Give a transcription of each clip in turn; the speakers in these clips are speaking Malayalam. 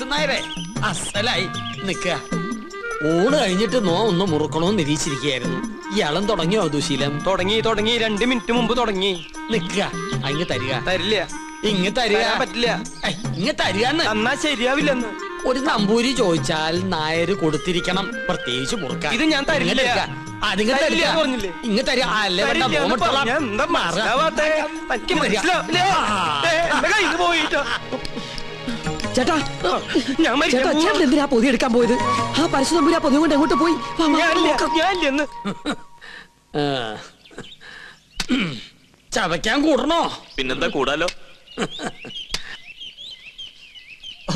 നന്നായരേ അസലായി നിക്ക. ഊണ് കഴിഞ്ഞിട്ട് ഒന്ന് മുറുക്കണോന്ന് നിരീക്ഷിച്ചിരിക്കുകയായിരുന്നു. ഇയാളും തുടങ്ങിയോ ദുശീലം? തുടങ്ങി 2 മിനിറ്റ് മുമ്പ് തുടങ്ങി. നിക്ക അങ്ങ് തരിക. തരില്ല. ഇങ്ങ് തരിക. പറ്റില്ല. ഇങ്ങ് തരികന്ന്. എന്നാ ശരിയാവില്ലെന്ന്. ഒരു നമ്പൂരി ചോദിച്ചാൽ നായര് കൊടുത്തിരിക്കണം, പ്രത്യേകിച്ച് മുറുക്കാൻ. ഇത് ഞാൻ തരില്ല. പറഞ്ഞില്ലേ ഇങ്ങ് തരിക. അല്ലേ ചേട്ടാ, എന്തിനാ പൊതി എടുക്കാൻ പോയത്? ആ പരശു നമ്പൂരി ആ പൊതി കൊണ്ട് എങ്ങോട്ട് പോയി? ചവയ്ക്കാൻ കൂടണോ? പിന്നെന്താ കൂടാലോ.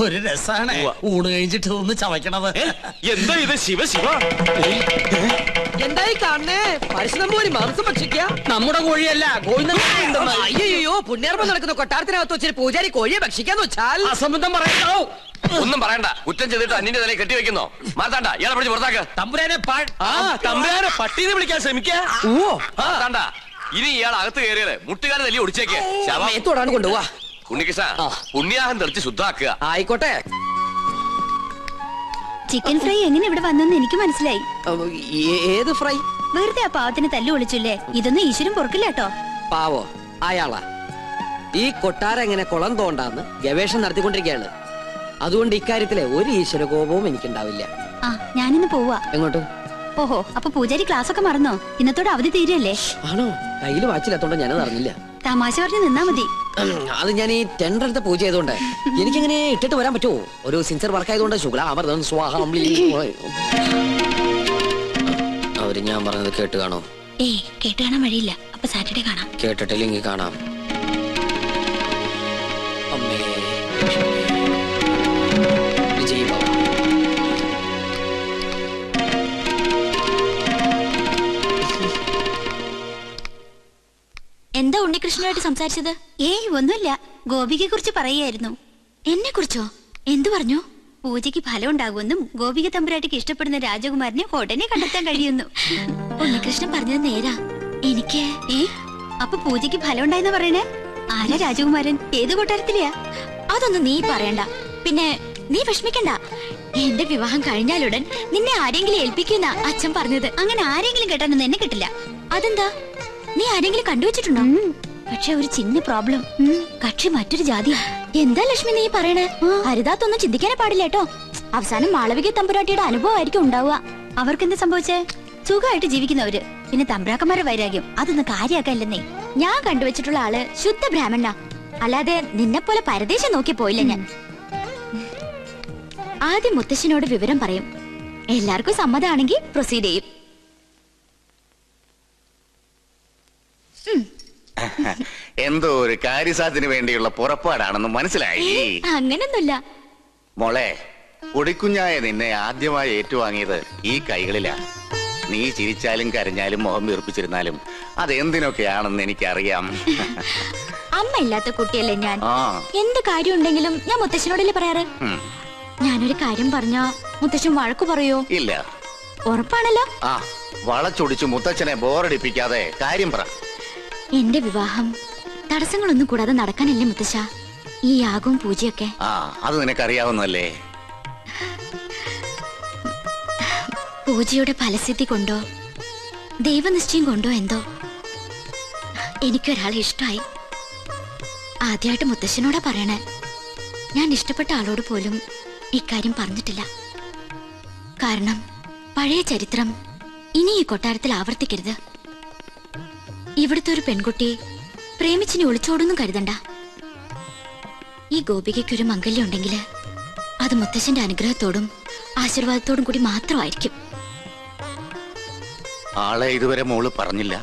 ഒരു രസാണ് ഊണ് കഴിഞ്ഞിട്ട് ഒന്ന് ചവയ്ക്കണത്. എന്താ ഇത്? ശിവ ശിവ, എന്തായി കാണണേ? പരശു നമ്പൂരി മാംസം ഭക്ഷിക്കുക. നമ്മുടെ കോഴിയല്ല, അയ്യോ, പുണ്യാർമ്മം നടക്കുന്ന കൊട്ടാരത്തിനകത്ത് വെച്ചിട്ട് പൂജാരി കോഴിയെ ഭക്ഷിക്കാന്ന് വെച്ചാൽ അസംബന്ധം പറയണോ? ഒന്നും പറയണ്ട. കുറ്റം ചെയ്തിട്ട് അന്യന്റെ തലയിൽ കെട്ടിവെക്കുന്നോ? മാർത്താണ്ട, ഇയാളെ പിടിച്ച് പുറത്താക്ക്. തമ്പുരാനെ തമ്പുരാനെ പട്ടീനെ വിളിക്കാൻ ശ്രമിക്കാ. മാർത്താണ്ട, ഇനി ഇയാൾ അകത്ത് കയറിയത് മുട്ടുകാരെ തല്ലി ഒടിച്ചേക്ക്. ശവത്തോടാണ് കൊണ്ടുപോവാ. ഉണ്ണികൃഷ്ണ, പുണ്യാഹം തെളിച്ച് ശുദ്ധാക്കുക. ആയിക്കോട്ടെ. ചിക്കൻ ഫ്രൈ എങ്ങനെ ഇവിടെ വന്നെന്ന് എനിക്ക് മനസ്സിലായി. ഏത് ഫ്രൈ? വെറുതെ ആ പാവത്തിന് തല്ലു വിളിച്ചില്ലേ? ഇതൊന്നും ഈശ്വരൻ പൊറുക്കില്ല കേട്ടോ. പാവോ അയാളാ. ഈ കൊട്ടാരം എങ്ങനെ കുളം തോണ്ടാന്ന് ഗവേഷണം നടത്തിക്കൊണ്ടിരിക്കുകയാണ്. അതുകൊണ്ട് ഇക്കാര്യത്തിലെ ഒരു ഈശ്വര കോപവും എനിക്കുണ്ടാവില്ല. ആ, ഞാനിന്ന് പോവാ. എങ്ങോട്ട്? ഓഹോ, അപ്പൊ പൂജാരി ക്ലാസ് ഒക്കെ മറന്നോ? ഇന്നത്തോടെ അവധി തീരല്ലേ? ആണോ? കയ്യിൽ വാച്ചില്ലാത്തോണ്ട് ഞാനത് അറിഞ്ഞില്ല. തമാശ പറഞ്ഞ് നിന്നാ മതി. അത് ഞാൻ ഈ ടെൻഡർ എടുത്ത് പൂജ ചെയ്തോണ്ട് എനിക്കിങ്ങനെ ഇട്ടിട്ട് വരാൻ പറ്റുമോ? ഒരു സിൻസിയർ വർക്ക് ആയതുകൊണ്ട് ശുക്ലാമൃതം സ്വാഹം. അവര് ഞാൻ പറഞ്ഞത് കേട്ട് കാണോ? ഏയ്, കേട്ട് കാണാൻ വഴിയില്ല. അപ്പൊ സാറ്റർഡേ കാണാം. കേട്ടിട്ടില്ലെങ്കിൽ കാണാം. അമ്മേ വിജയ് ബാബു. എന്താ ഉണ്ണികൃഷ്ണനായിട്ട് സംസാരിച്ചത്? ഏയ് ഒന്നുമില്ല. ഗോപികയെ കുറിച്ച് പറയായിരുന്നു. എന്നെ കുറിച്ചോ? എന്തു പറഞ്ഞു? പൂജയ്ക്ക് ഫലം ഉണ്ടാകുമെന്നും ഗോപിക തമ്പുരാട്ടിക്ക് ഇഷ്ടപ്പെടുന്ന രാജകുമാരനെ ഉടനെ കണ്ടെത്താൻ കഴിയുന്നു. ഉണ്ണികൃഷ്ണൻ പറഞ്ഞത് നേരാ. എനിക്ക് അപ്പൊ പൂജയ്ക്ക് ഫലം ഉണ്ടായെന്ന് പറയണേ? ആരാ രാജകുമാരൻ? ഏത് കൊട്ടാരത്തിലെയാ? അതൊന്നും നീ പറയണ്ട. പിന്നെ നീ വിഷമിക്കണ്ട. എന്റെ വിവാഹം കഴിഞ്ഞാലുടൻ നിന്നെ ആരെങ്കിലും ഏൽപ്പിക്കുന്ന അച്ഛൻ പറഞ്ഞത്. അങ്ങനെ ആരെങ്കിലും കേട്ടാനൊന്നും എന്നെ കിട്ടില്ല. അതെന്താ? നീ ആരെങ്കിലും കണ്ടുവച്ചിട്ടുണ്ടോ? പക്ഷെ ഒരു ചിന്ന പ്രോബ്ലം. കക്ഷി മറ്റൊരു ജാതിയാ. എന്താ ലക്ഷ്മി നീ പറയണേ? ഹരിതാത്തൊന്നും ചിന്തിക്കാനേ പാടില്ല കേട്ടോ. അവസാനം മാളവിക തമ്പുരാട്ടിയുടെ അനുഭവമായിരിക്കും ഉണ്ടാവുക. അവർക്കെന്താ സംഭവിച്ചേ? സുഖമായിട്ട് ജീവിക്കുന്നവര്. പിന്നെ തമ്പ്രാക്കന്മാരുടെ വൈരാഗ്യം അതൊന്നും കാര്യാക്കല്ലെന്നേ. ഞാൻ കണ്ടുവച്ചിട്ടുള്ള ആള് ശുദ്ധ ബ്രാഹ്മണ. അല്ലാതെ നിന്നെ പോലെ പരദേശം നോക്കി പോയില്ല ഞാൻ. ആദ്യം മുത്തശ്ശനോട് വിവരം പറയും. എല്ലാവർക്കും സമ്മതമാണെങ്കിൽ പ്രൊസീഡ് ചെയ്യും. എന്തോ ഒരു കാര്യസാധ്യത്തിന് വേണ്ടിയുള്ള പുറപ്പാടാണെന്ന് മനസ്സിലായി. അങ്ങനൊന്നുമില്ല മോളെ. പൊടിക്കുഞ്ഞായ നിന്നെ ആദ്യമായി ഏറ്റുവാങ്ങിയത് ഈ കൈകളിലാ. നീ ചിരിച്ചാലും കരഞ്ഞാലും മുഖം വീർപ്പിച്ചിരുന്നാലും അതെന്തിനൊക്കെയാണെന്ന് എനിക്കറിയാം. അമ്മ ഇല്ലാത്ത കുട്ടിയല്ലേ ഞാൻ. എന്ത് കാര്യം ഉണ്ടെങ്കിലും ഞാൻ മുത്തശ്ശനോടല്ലേ പറയാറ്. ഞാനൊരു കാര്യം പറഞ്ഞാ മുത്തശ്ശൻ വഴക്കു പറയോ? ഇല്ല. ഉറപ്പാണല്ലോ. വളച്ചൊടിച്ചു മുത്തച്ഛനെ ബോറടിപ്പിക്കാതെ കാര്യം പറ. എന്റെ വിവാഹം തടസ്സങ്ങളൊന്നും കൂടാതെ നടക്കാനല്ലേ മുത്തശ്ശ ഈ യാഗവും പൂജയൊക്കെ? അത് നിനക്കറിയാവുന്നല്ലേ. പൂജയുടെ ഫലസിദ്ധി കൊണ്ടോ ദൈവനിശ്ചയം കൊണ്ടോ എന്തോ എനിക്കൊരാളെ ഇഷ്ടമായി. ആദ്യമായിട്ട് മുത്തശ്ശനോടാ പറയണേ. ഞാൻ ഇഷ്ടപ്പെട്ട ആളോട് പോലും ഇക്കാര്യം പറഞ്ഞിട്ടില്ല. കാരണം പഴയ ചരിത്രം ഇനി ഈ കൊട്ടാരത്തിൽ ആവർത്തിക്കരുത്. ഇവിടുത്തെ ഒരു പെൺകുട്ടി പ്രേമിച്ചിനെ ഒളിച്ചോടൊന്നും കരുതണ്ട. ഈ ഗോപികയ്ക്കൊരു മംഗല്യം ഉണ്ടെങ്കിൽ അത് മുത്തശ്ശന്റെ അനുഗ്രഹത്തോടും ആശീർവാദത്തോടും കൂടി മാത്രമായിരിക്കും. ആളെ ഇതുവരെ മോള് പറഞ്ഞില്ല.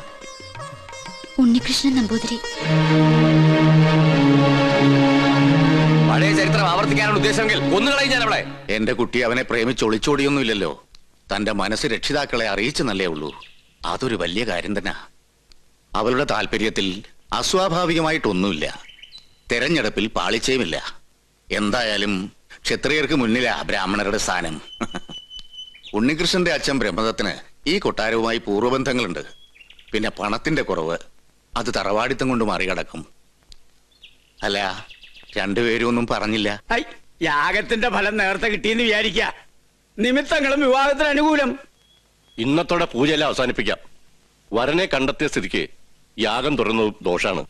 ഉണ്ണികൃഷ്ണൻ നമ്പൂതിരി. പഴയ ചരിത്രം ആവർത്തിക്കാനാണ് ഉദ്ദേശമെങ്കിൽ കൊന്നുകളയും ഞാൻ അവളെ. എന്റെ കുട്ടി അവനെ പ്രേമിച്ച് ഒളിച്ചോടിയൊന്നുമില്ലല്ലോ. തന്റെ മനസ്സ് രക്ഷിതാക്കളെ അറിയിച്ചെന്നല്ലേ ഉള്ളൂ. അതൊരു വലിയ കാര്യം തന്നെ. അവളുടെ താല്പര്യത്തിൽ അസ്വാഭാവികമായിട്ടൊന്നുമില്ല. തെരഞ്ഞെടുപ്പിൽ പാളിച്ചയുമില്ല. എന്തായാലും ക്ഷത്രിയർക്ക് മുന്നിലാ ബ്രാഹ്മണരുടെ സ്ഥാനം. ഉണ്ണികൃഷ്ണന്റെ അച്ഛൻ ബ്രഹ്മദത്തിന് ഈ കൊട്ടാരവുമായി പൂർവ്വബന്ധങ്ങളുണ്ട്. പിന്നെ പണത്തിന്റെ കുറവ് അത് തറവാടിത്തം കൊണ്ട് മറികടക്കും. അല്ല, രണ്ടുപേരും ഒന്നും പറഞ്ഞില്ല. യാഗത്തിന്റെ ഫലം നേരത്തെ കിട്ടിയെന്ന് വിചാരിക്ക. നിമിത്തങ്ങളും വിവാഹത്തിന് അനുകൂലം. ഇന്നത്തോടെ പൂജയെല്ലാം അവസാനിപ്പിക്കാം. വരനെ കണ്ടെത്തിയ സ്ഥിതിക്ക് യാഗം തുടരുന്നത് ദോഷാണ്.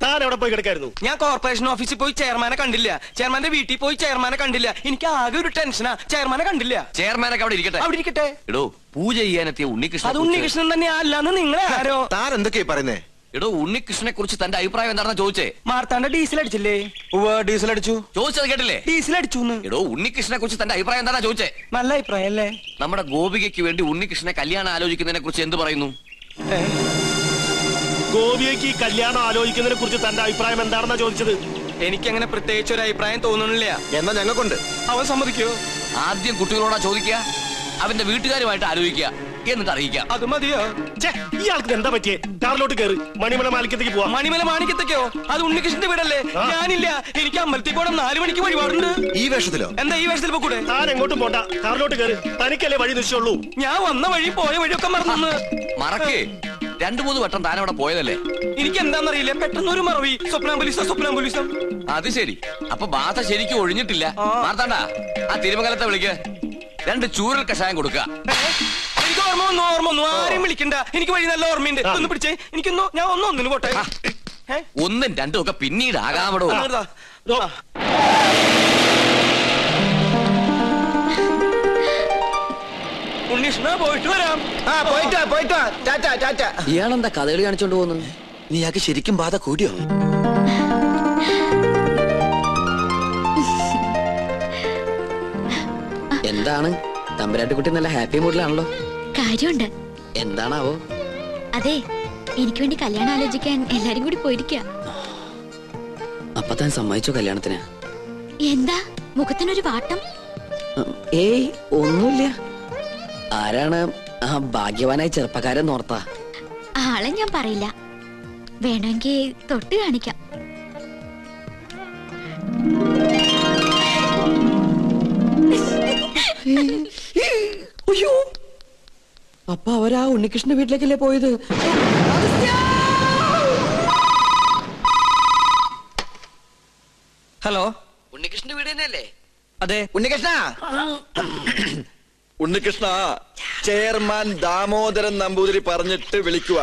താൻ എവിടെ പോയി കിടക്കായിരുന്നു? ഞാൻ കോർപ്പറേഷൻ ഓഫീസിൽ പോയി ചെയർമാനെ കണ്ടില്ല. ചെയർമാന്റെ വീട്ടിൽ പോയി ചെയർമാനെ കണ്ടില്ല. എനിക്ക് ആകെ ഒരു ടെൻഷനാ. ചെയർമാനെ കണ്ടില്ല. ചെയർമാനൊക്കെ അവിടെ ഇരിക്കട്ടെ. അവിടെ ഇരിക്കട്ടെ. എടോ, പൂജ ചെയ്യാനെത്തിയ ഉണ്ണികൃഷ്ണൻ. അത് ഉണ്ണികൃഷ്ണൻ തന്നെ അല്ലാന്ന് നിങ്ങളെ ആരോ. താൻ എന്തൊക്കെയാ പറയുന്നേ? എടോ, ഉണ്ണികൃഷ്ണനെ കുറിച്ച് തന്റെ അഭിപ്രായം എന്താണെന്ന് ചോദിച്ചേ. മാർത്താണ്ട ഡീസൽ അടിച്ചില്ലേ? ഡീസൽ അടിച്ചു. ചോദിച്ചത് കേട്ടില്ലേ? ഡീസൽ അടിച്ചു. എടോ, ഉണ്ണികൃഷ്ണനെ കുറിച്ച് തന്റെ അഭിപ്രായം എന്താ ചോദിച്ചേ. നല്ല അഭിപ്രായം അല്ലേ? നമ്മുടെ ഗോപികയ്ക്ക് വേണ്ടി ഉണ്ണികൃഷ്ണനെ കല്യാണം ആലോചിക്കുന്നതിനെ കുറിച്ച് എന്ത് പറയുന്നു? ഗോപിയയ്ക്ക് കല്യാണം ആലോചിക്കുന്നതിനെ കുറിച്ച് തന്റെ അഭിപ്രായം എന്താണെന്നാ ചോദിച്ചത്. എനിക്കങ്ങനെ പ്രത്യേകിച്ച് ഒരു അഭിപ്രായം തോന്നണില്ല. എന്നാ ഞങ്ങൾക്കുണ്ട്. അവൻ സമ്മതിക്കോ? ആദ്യം കുട്ടികളോടാ ചോദിക്കുക, അവന്റെ വീട്ടുകാരുമായിട്ട് ആലോചിക്കുക, എന്നിട്ട് അറിയിക്കാം. അത് മതിയോ? ഇയാൾക്ക് എന്താ പറ്റിയേ? കാറിലോട്ട് കയറി മണിമല മാലിക്കത്തേക്ക് പോവാം. മണിമല മാണിക്കത്തേക്കോ? അത് ഉണ്ണികൃഷ്ണന്റെ വീടല്ലേ? ഞാനില്ല. എനിക്ക് അമ്പലത്തിൽ പോകണം. 4 മണിക്ക് വഴിപാടുണ്ട്. ഈ വേഷത്തിലോ? എന്താ ഈ വേഷത്തിൽ പോകൂടെ? താൻ എങ്ങോട്ടും പോണ്ട, കാറിലോട്ട് കയറി. തനിക്കല്ലേ വഴി നിശ്ചയുള്ളൂ. ഞാൻ വന്ന വഴി പോയ വഴിയൊക്കെ മറന്നു. മറക്കേ, 2-3 വട്ടം താൻ അവിടെ പോയതല്ലേ. എനിക്ക് എന്താണെന്നറിയില്ല, പെട്ടെന്ന് ഒരു മറവി. സ്വപ്നാംബുലിസം. അത് ശരി. അപ്പൊ ബാധ ശരിക്കും ഒഴിഞ്ഞിട്ടില്ല. മാർത്താണ്ട, ആ തിരുമംഗലത്തെ വിളിക്ക്. 2 ചൂരൽ കഷായം കൊടുക്കുക. എനിക്ക് ഓർമ്മ വന്നു. ആരെയും വിളിക്കണ്ട. എനിക്ക് വഴി നല്ല ഓർമ്മയുണ്ട്. ഒന്ന് പിടിച്ചേ. എനിക്കൊന്നോ ഞാൻ ഒന്നിന് പോട്ടെ. 1ഉം 2ഉം ഒക്കെ പിന്നീട് ആകാമടോ. ഉണ്ണീഷ്ണ, പോയിട്ട് വരാം. പോയിട്ട് ടാറ്റ. ഇയാളെന്താ കഥകളി കാണിച്ചോണ്ട് പോകുന്നത്? നീയാൾക്ക് ശരിക്കും ബാധ കൂടിയോ? എന്താണ് തമ്പുരാട്ടിക്കുട്ടി നല്ല ഹാപ്പി മൂഡിലാണല്ലോ. കാര്യമുണ്ട്. എന്താണാവോ? അതെ, എനിക്ക് വേണ്ടി കല്യാണം ആലോചിക്കാൻ എല്ലാരും കൂടി പോയിരിക്കുക. അപ്പൊ താൻ സമ്മതിച്ചോ കല്യാണത്തിന്? എന്താ മുഖത്തിനൊരു വാട്ടം? ഏയ്, ഒന്നുമില്ല. ആരാണ് ആ ഭാഗ്യവാനായ ചെറുപ്പക്കാരൻ ഓർത്താ? ആളെ ഞാൻ പറയില്ല. വേണമെങ്കിൽ തൊട്ട് കാണിക്കാം. അയ്യോ, അപ്പൊ അവരാ ഉണ്ണികൃഷ്ണന്റെ വീട്ടിലേക്കല്ലേ പോയത്? ഹലോ, ഉണ്ണികൃഷ്ണന്റെ വീട് തന്നെയല്ലേ? അതെ. ഉണ്ണികൃഷ്ണ, ചെയർമാൻ ദാമോദരൻ നമ്പൂതിരി പറഞ്ഞിട്ട് വിളിക്കുക.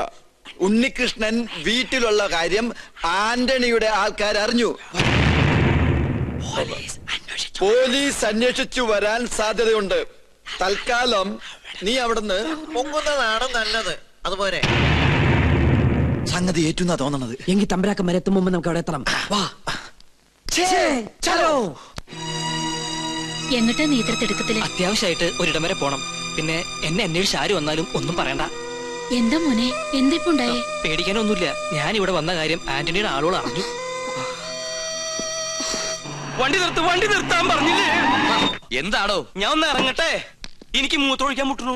ഉണ്ണികൃഷ്ണൻ വീട്ടിലുള്ള കാര്യം ആന്റണിയുടെ ആൾക്കാർ അറിഞ്ഞു. പോലീസ് അന്വേഷിച്ചു വരാൻ സാധ്യതയുണ്ട്. തൽക്കാലം നീ അവിടുന്ന് പൊങ്ങുന്നതാണ് നല്ലത്. അതുപോലെ സംഗതി ഏറ്റുന്നാ തോന്നണത്. എങ്കിൽ തമ്പരാക്കന്മാരെ എത്തും മുമ്പ് നമുക്ക് അവിടെ എത്തണം. വാ. എങ്ങട്ടാ നേതൃത്വത്തില്? അത്യാവശ്യമായിട്ട് ഒരിടം വരെ പോണം. പിന്നെ എന്നെ അന്വേഷിച്ച് ആര് വന്നാലും ഒന്നും പറയണ്ട. എന്താ മോനെ, എന്തിപ്പുണ്ടായേ? പേടിക്കാനൊന്നുമില്ല. ഞാൻ ഇവിടെ വന്ന കാര്യം ആന്റണിയുടെ ആളുകൾ അറിഞ്ഞു. വണ്ടി നിർത്താൻ പറഞ്ഞില്ലേ? എന്താണോ? ഞാൻ ഒന്ന് ഇറങ്ങട്ടെ. എനിക്ക് മൂത്രമൊഴിക്കാൻ മുട്ടുന്നു.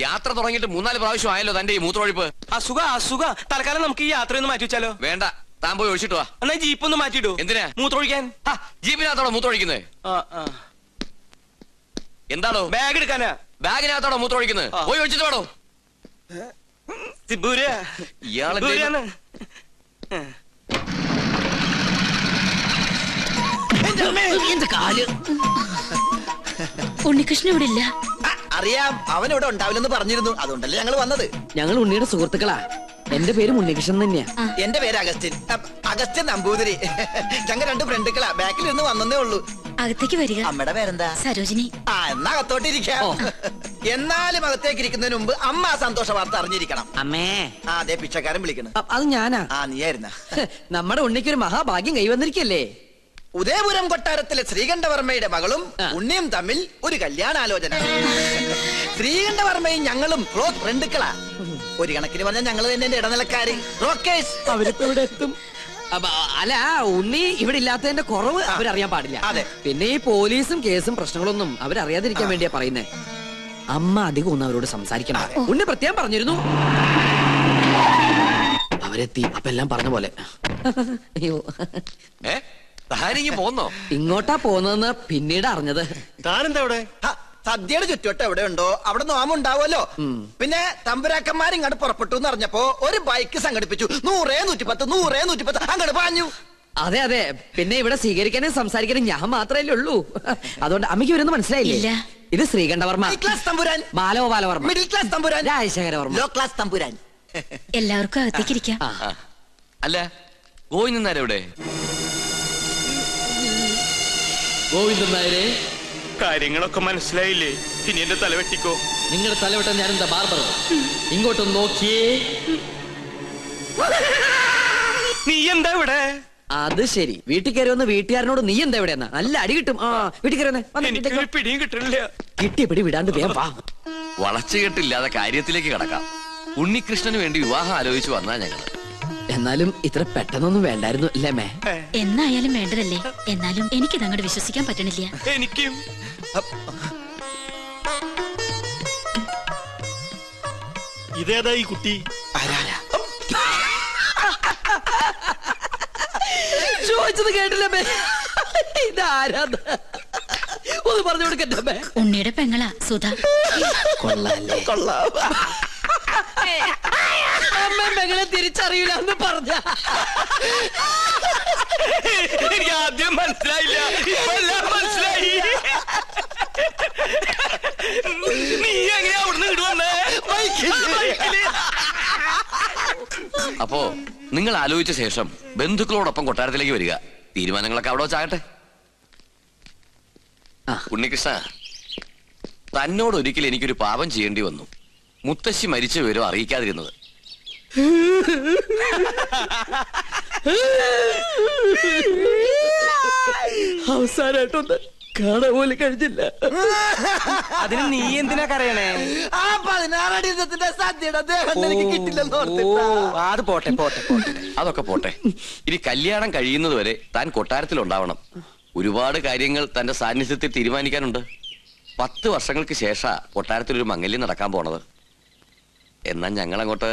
യാത്ര തുടങ്ങിയിട്ട് 3-4 പ്രാവശ്യം ആയല്ലോ തന്റെ ഈ മൂത്രമൊഴിപ്പ്. അസുഖ. തൽക്കാലം നമുക്ക് ഈ യാത്രയൊന്ന് മാറ്റി വെച്ചാലോ? വേണ്ട, താൻ പോയി ഒഴിച്ചിട്ട് വാ. എന്നാ ജീപ്പ് ഒന്ന് മാറ്റിയിടൂ. എന്തിനാ? മൂത്രമൊഴിക്കാൻ. ജീപ്പിനകത്തോടെ മൂത്രമൊഴിക്കുന്നത്? എന്താണോ? ബാഗ് എടുക്കാനാ. ബാഗിനകത്തോടെ മൂത്രമൊഴിക്കുന്നത്? പോയി ഒഴിച്ചിട്ട് വേണോ? ഇയാളെ ഉണ്ണികൃഷ്ണൻ ഇവിടെ ഇല്ല. അറിയാം, അവനിവിടെ ഉണ്ടാവില്ലെന്ന് പറഞ്ഞിരുന്നു. അതുകൊണ്ടല്ലേ ഞങ്ങൾ വന്നത്. ഞങ്ങൾ ഉണ്ണിയുടെ സുഹൃത്തുക്കളാ. എന്റെ പേര് ഉണ്ണികൃഷ്ണൻ തന്നെയാ. എന്റെ പേര് അഗസ്റ്റിൻ നമ്പൂതിരി. ഞങ്ങൾ 2 ഫ്രണ്ടുക്കളാ. ബാക്കിൽ നിന്ന് വന്നേ ഉള്ളൂ. അകത്തേക്ക് വരിക. അമ്മയുടെ പേരെന്താ? സരോജിനി. എന്നാ അകത്തോട്ടിരിക്കാം. എന്നാലും അകത്തേക്ക് ഇരിക്കുന്നതിന് മുമ്പ് അമ്മ ആ സന്തോഷ വാർത്ത അറിഞ്ഞിരിക്കണം. അമ്മേ. അതെ, പിച്ചക്കാരൻ വിളിക്കണം. അത് ഞാനാ. നീയായിരുന്ന. നമ്മുടെ ഉണ്ണിക്കൊരു മഹാഭാഗ്യം കൈവന്നിരിക്കല്ലേ. ഉദയപുരം കൊട്ടാരത്തിലെ ശ്രീകണ്ഠവർമ്മയുടെ മകളും ഉണ്ണിയും തമ്മിൽ ഒരു കല്യാണാലോചന. ശ്രീകണ്ഠവർമ്മയും ഞങ്ങളും ക്ലോസ് ഫ്രണ്ടുക്കളാ. ഒരു കണക്കിന് പറഞ്ഞാൽ ഞങ്ങൾ തന്നെ ഇടനിലക്കാര്. അവരിപ്പോ ഇവിടെ എത്തും. അല്ല, ഉണ്ണി ഇവിടെ ഇല്ലാത്തതിന്റെ കുറവ് അവരറിയാൻ പാടില്ല. അതെ. പിന്നെ ഈ പോലീസും കേസും പ്രശ്നങ്ങളൊന്നും അവരറിയാതിരിക്കാൻ വേണ്ടിയാ പറയുന്നേ. അമ്മ അധികം ഒന്നും അവരോട് സംസാരിക്കണം. ഉണ്ണി പ്രത്യേകം പറഞ്ഞിരുന്നു. അവരെത്തി. അപ്പൊ എല്ലാം പറഞ്ഞ പോലെ. അയ്യോ, പോന്നോ? ഇങ്ങോട്ടാ പോന്നതെന്ന് പിന്നീട് അറിഞ്ഞത്. താനെന്താ ഇവിടെ? സദ്യയുടെ ചുറ്റുവട്ടം എവിടെ ഉണ്ടോ അവിടെ നോമുണ്ടാവുമല്ലോ. പിന്നെ തമ്പുരാക്കന്മാർ ഇങ്ങോട്ട് പുറപ്പെട്ടു എന്ന് അറിഞ്ഞപ്പോ ഒരു ബൈക്ക് സംഘടിപ്പിച്ചു. 100, 110, 100, 110 അങ്ങോട്ട് പാഞ്ഞു. അതെ അതെ, പിന്നെ ഇവിടെ സ്വീകരിക്കാനും സംസാരിക്കാനും ഞാൻ മാത്രമല്ലേ ഉള്ളൂ. അതുകൊണ്ട് അമ്മയ്ക്ക് ഇവരൊന്നും മനസ്സിലായില്ലേ? ഇല്ല. ഇത് ശ്രീകണ്ഠവർമ്മ, ഹൈ ക്ലാസ് തമ്പുരാൻ, ബാലഗോപാലവർമ്മ, മിഡിൽ ക്ലാസ് തമ്പുരാൻ, രാജശേഖരവർമ്മ. ലോ ക്ലാസ് തമ്പുരാൻ. എല്ലാവർക്കും അകത്തേക്ക് ഇരിക്കാം. അല്ല ഗോവിന്ദൻ നായരെവിടെ? ഗോവിന്ദൻ നായരെ, കാര്യങ്ങളൊക്കെ മനസ്സിലായില്ലേ? ഇനി എന്റെ തല വെട്ടിക്കോ. നിങ്ങളുടെ തലവട്ടം ഞാൻ എന്താ ബാർബറോ? ഇങ്ങോട്ടൊന്ന് നോക്കിയേ. നീ എന്താ ഇവിടെ? അത് ശരി, വീട്ടിൽ കയറി വന്ന് വീട്ടുകാരനോട് നീ എന്താ എവിടെയെന്നാ നല്ല അടി കിട്ടും. ആ വീട്ടിൽ കയറി എനിക്കൊരു പിടിയും കിട്ടണില്ല. കിട്ടിയ പിടി വിടാണ്ട് വേഗം വാ. വളച്ചുകെട്ടില്ലാതെ കാര്യത്തിലേക്ക് കടക്കാം. ഉണ്ണികൃഷ്ണന് വേണ്ടി വിവാഹം ആലോചിച്ചു വന്നാ ഞങ്ങള്. എന്നാലും ഇത്ര പെട്ടെന്നൊന്നും വേണ്ടായിരുന്നു അല്ലേ മേ? എന്നായാലും വേണ്ടതല്ലേ. എന്നാലും എനിക്കത് അങ്ങോട്ട് വിശ്വസിക്കാൻ പറ്റണില്ല. എനിക്കും. ഇതേതാ ഈ കുട്ടി? ചോദിച്ചത് കേട്ടില്ല മേ? ഇതാരാന്ന് ഒന്ന് പറഞ്ഞു കൊടുക്കട്ടെ മേ? ഉണ്ണിയുടെ പെങ്ങളാ സുധ. കൊള്ളാല്ലേ? അമ്മ പെങ്ങളെ തിരിച്ചറിയില്ല എന്ന് പറഞ്ഞ എനിക്ക് ആദ്യം മനസ്സിലായില്ല, ഇപ്പൊ എല്ലാം മനസ്സിലായി. നീ എങ്ങനെയാ അവിടുന്ന് ഇടുവന്നേ? അപ്പോ നിങ്ങൾ ആലോചിച്ച ശേഷം ബന്ധുക്കളോടൊപ്പം കൊട്ടാരത്തിലേക്ക് വരിക. തീരുമാനങ്ങളൊക്കെ അവിടെ വെച്ചാകട്ടെ. ഉണ്ണികൃഷ്ണ, തന്നോട് ഒരിക്കൽ എനിക്കൊരു പാപം ചെയ്യേണ്ടി വന്നു. മുത്തശ്ശി മരിച്ച വിവരം അറിയിക്കാതിരുന്നത്. അവസാനായിട്ടൊന്ന് കാണാൻ പോലും കഴിഞ്ഞില്ല. അതിന് നീ എന്തിനാ കരയണേ? ആ 16 അടി ദിവസത്തിന്റെ സാധ്യത അദ്ദേഹം എനിക്ക് കിട്ടില്ലെന്ന് ഓർത്തിട്ടാ. അത് പോട്ടെ പോട്ടെ പോട്ടെ. അതൊക്കെ പോട്ടെ. ഇനി കല്യാണം കഴിയുന്നത് വരെ താൻ കൊട്ടാരത്തിലുണ്ടാവണം. ഒരുപാട് കാര്യങ്ങൾ തന്റെ സാന്നിധ്യത്തിൽ തീരുമാനിക്കാനുണ്ട്. 10 വർഷങ്ങൾക്ക് ശേഷ കൊട്ടാരത്തിലൊരു മംഗല്യം നടക്കാൻ പോണത്. എന്നാ ഞങ്ങളങ്ങോട്ട്